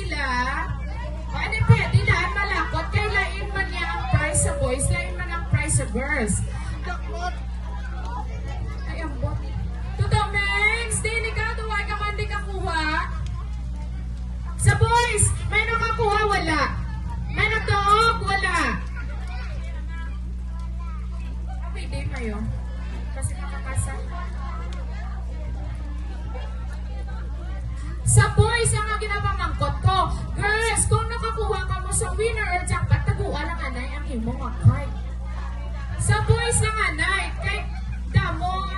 sila. Ano pwede daan malakot kay lain man niya ang prize sa boys, lain man ang prize sa girls. Ay, ang bot. Totoo, Mengs, di ka, tuwag ka man di kakuha. Sa boys, may nakakuha, wala. May nagdaog, wala. Pwede kayo. Kasi makakasa. Sa boys, ang ginapamangkot ko. Girls, kung nakakuha ka mo sa winner or jackpot, taguan lang anay ang imong card. Sa boys lang anay, kay damo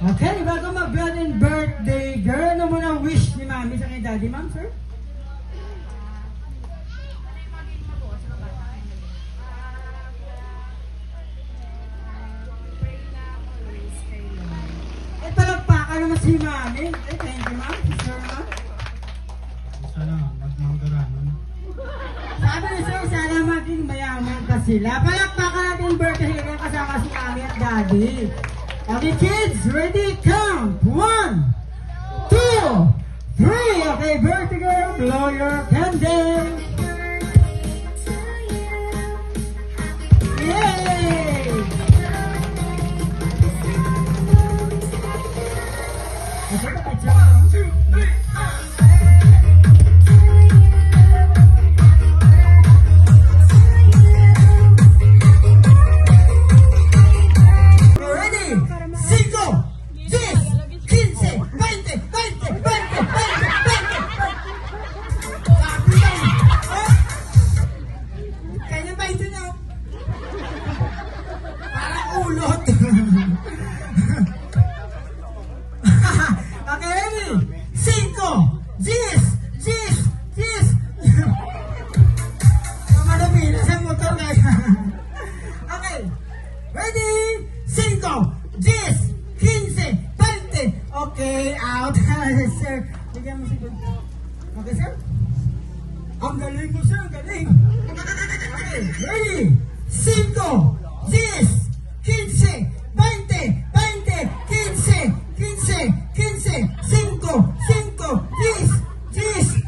Okay, bago mag-wedding birthday, girl, ano mo na wish ni mami sa kay daddy, ma'am, sir? Eh, palagpakan naman si mami. Eh, thank you, ma'am. Sir, ma'am. Sana, magmanggaran. Sabi ni sir, sana maging mayaman pa sila. Palagpakan natin birthday kaya kasama si mami at daddy. Okay, kids, ready? Count. 1, 2, 3. Okay, birthday girl, blow your candle. Yay! Okay, okay, out. Sir, bigyan mo si okay, sir? Ang galing mo, sir. Ang galing. Okay, ready? 5, 10, 15, 20, 20, 15, 15, 15, 5, 5, 10, 10.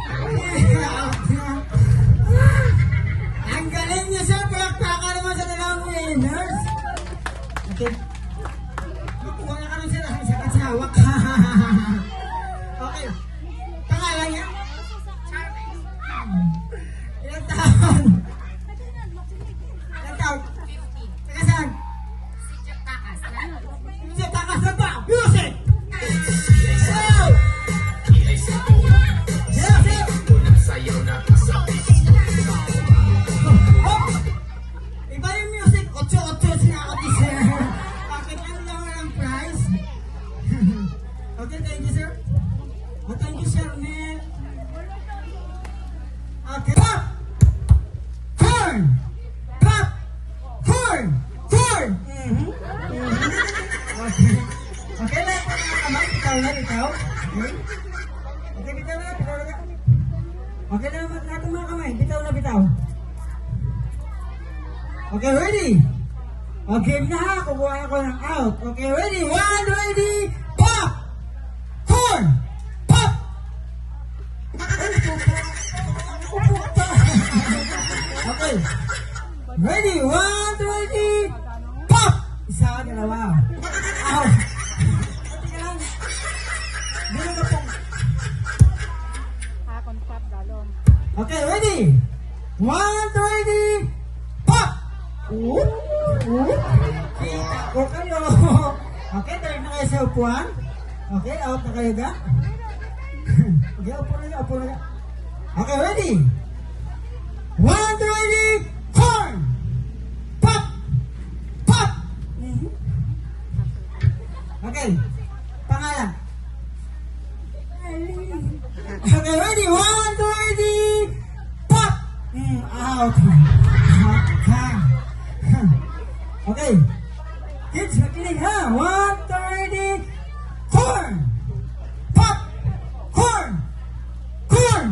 Ang galing niya, sir. Palakpakan naman sa dalawang winners. Okay. Kuha na kami sila sa katsawak. Okay. Pangalan niya? Ilang taon? Ilang taon? Taga saan? Si Takas na ba? Music! Hello! Oh! Iba yung music. 8-8 sinakot ni sir. Bakit ano lang ang prize? Okay, thank you, sir. Oh, thank you, sir, man. Okay. Pop! Corn! Pop! Corn! Corn! Okay. Okay lang po mga kamay. Bitaw na, bitaw. Okay? Okay, bitaw na, bitaw na. Okay lang natin mga kamay. Bitaw na, bitaw. Okay, ready? Okay na ha. Kukuha ako ng out. Okay, ready? 1, ready? Pop! Corn! Pop! Okay. Ready? 1, ready? Pop! Isa, dalawa. Out. Tika lang. Dito ka po. Okay, ready? 1, ready? Pop! Oop! Oop! Kita ko kayo. Okay, tayo na kayo sa upuan. Okay, out na kayo ga. Okay, upo na ga, upo na ga. Okay, ready? 1, ready? Corn! Pop! Pop! Okay, pangalan. Okay, ready? 1, ready? Pop! Out. Okay. Kids, makinig ha. 1, ready? Corn! Pop! Corn! Corn!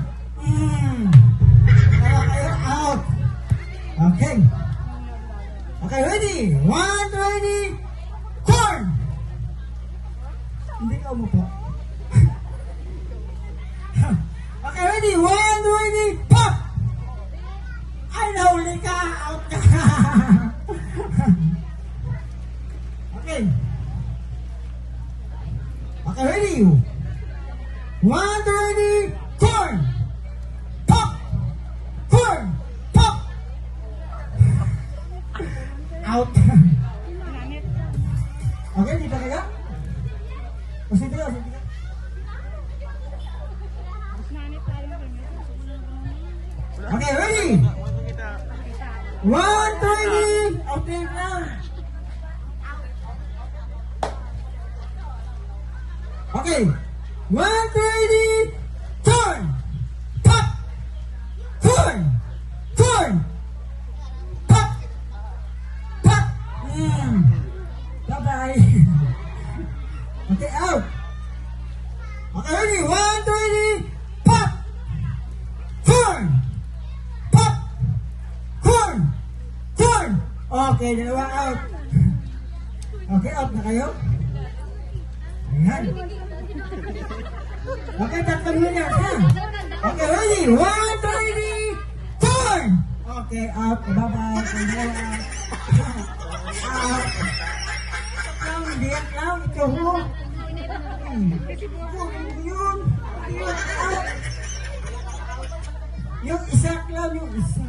Kaya kayo, Okay. Okay, ready? 1, 2, ready? Corn! Hindi ka umupo. Okay, ready? 1, 2, ready? Pop! Ay, nahuli ka! Out ka! Okay. Okay, ready? 1, 2, ready? Corn! Pop! Corn! Pop! Out! Okay, dito kaya? O sige ka, sige ka. Okay, ready? 1, 2, ready? Okay, now. Okay. 1, 2, ready? Turn! Pop! Turn! Turn! Pop! Pop! Bye-bye. Okay, out. Okay, ready? 1, 2, ready? Pop! Turn! Pop! Turn! Turn! Okay, dalawa out. Okay, out na kayo? Ayan. Okay, tatlong winners, ha? Okay, ready? 1, 2, ready? Turn! Okay, out. Bye-bye. Dalawa out. Out. Lang, diyan lang. Ikaw mo. Yun. Out. Yung isa lang, yung isa.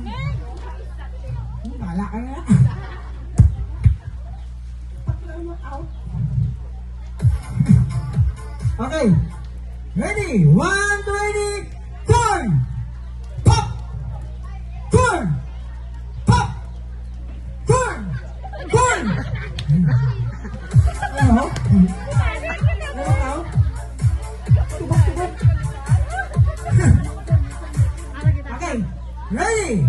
Bala ka na. Patlaw mo out. Okay. Ready? 1, 2, ready? Turn! Pop! Turn! Pop! Turn! Turn! Ano? Ano out? Tubak-tubak. Okay. Ready?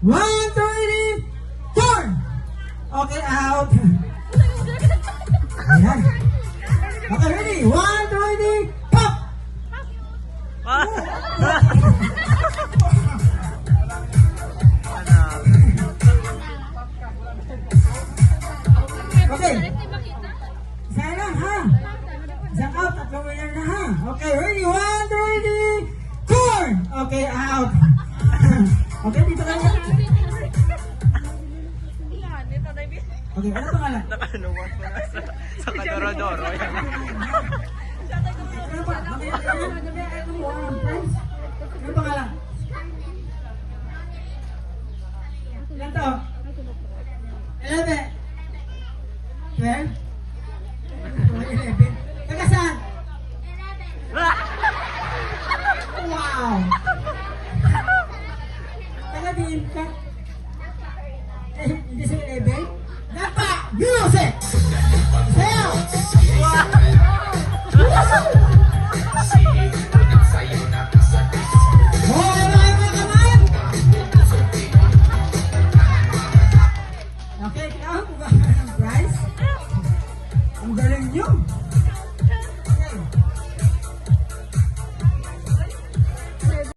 1, 2, ready? Turn! Okay, out. Ayan. Okay, ready? 1, 2, ready? Pop! Okay. Isa lang, ha? Isang out, tatlong winner na, ha? Okay, ready? 1, 2, ready? Turn! Okay, out. Okay, dito kayo. Okay, ano pangalan? Nakaluwas mo na sa kadorodoro. Ano pa? Ano pangalan? Ilan to? 11? 12? 11? Taga saan? Wow! Taga din ka? Hindi sa 11? Napa! Music! Sayaw! Oh, mga kamay! Okay, kailangan ko ba ng prize? Ang galing nyo!